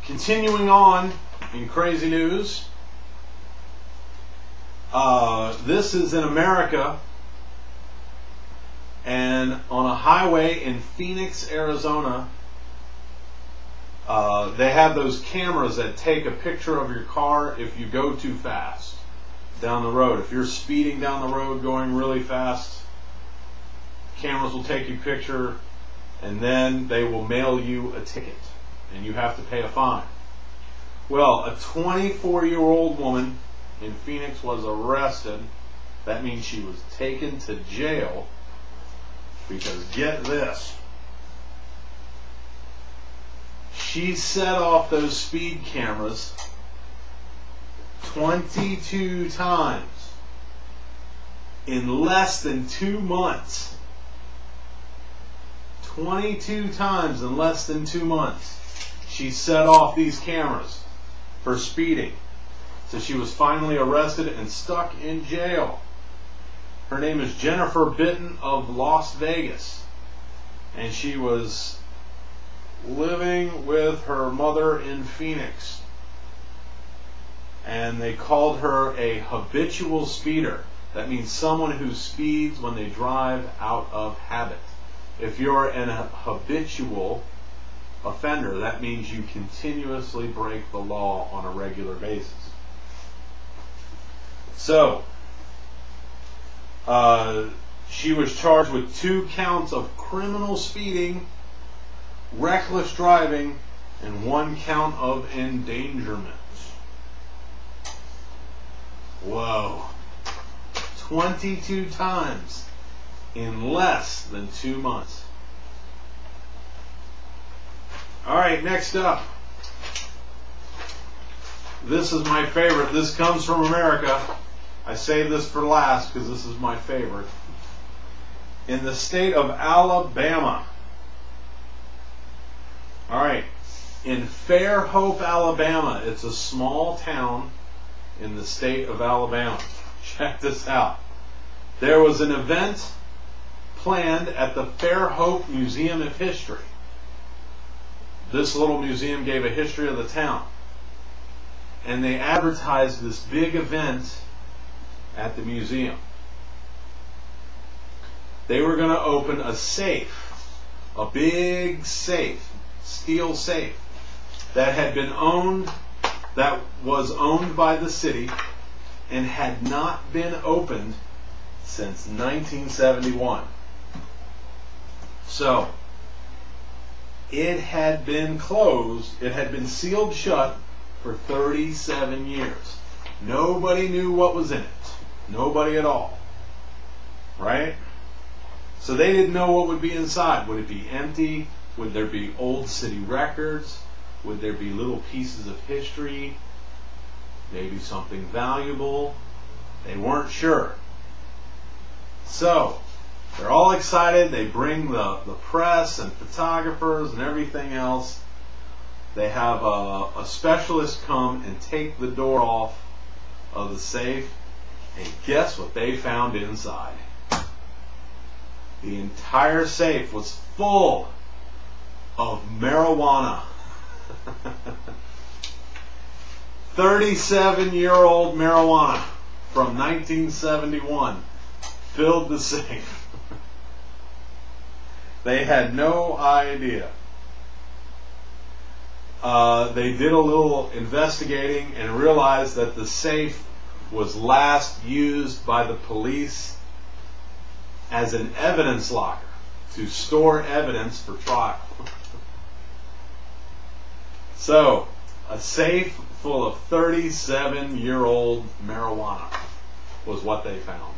Continuing on in crazy news, this is in America, and on a highway in Phoenix, Arizona, they have those cameras that take a picture of your car if you go too fast down the road. If you're speeding down the road going really fast, cameras will take your picture and then they will mail you a ticket and you have to pay a fine. Well, a 24-year-old woman in Phoenix was arrested. That means she was taken to jail because, get this, she set off those speed cameras 22 times in less than 2 months. 22 times in less than 2 months. She set off these cameras for speeding. So she was finally arrested and stuck in jail. Her name is Jennifer Bitton of Las Vegas. And she was living with her mother in Phoenix. And they called her a habitual speeder. That means someone who speeds when they drive out of habit. If you're an habitual offender, that means you continuously break the law on a regular basis. So, she was charged with 2 counts of criminal speeding, reckless driving, and 1 count of endangerment. Whoa. 22 times in less than 2 months. Alright, next up. This is my favorite. This comes from America. I saved this for last because this is my favorite. In the state of Alabama. Alright, in Fairhope, Alabama. It's a small town in the state of Alabama. Check this out. There was an event planned at the Fairhope Museum of History. This little museum gave a history of the town. And they advertised this big event at the museum. They were going to open a safe, a big safe, steel safe, that was owned by the city and had not been opened since 1971. So, it had been closed, it had been sealed shut for 37 years. Nobody knew what was in it. Nobody at all. Right? So they didn't know what would be inside. Would it be empty? Would there be old city records? Would there be little pieces of history? Maybe something valuable? They weren't sure. So, they're all excited. They bring the press and photographers and everything else. They have a specialist come and take the door off of the safe. And guess what they found inside? The entire safe was full of marijuana. 37-year-old marijuana from 1971 filled the safe. They had no idea. They did a little investigating and realized that the safe was last used by the police as an evidence locker to store evidence for trial. So, a safe full of 37-year-old marijuana was what they found.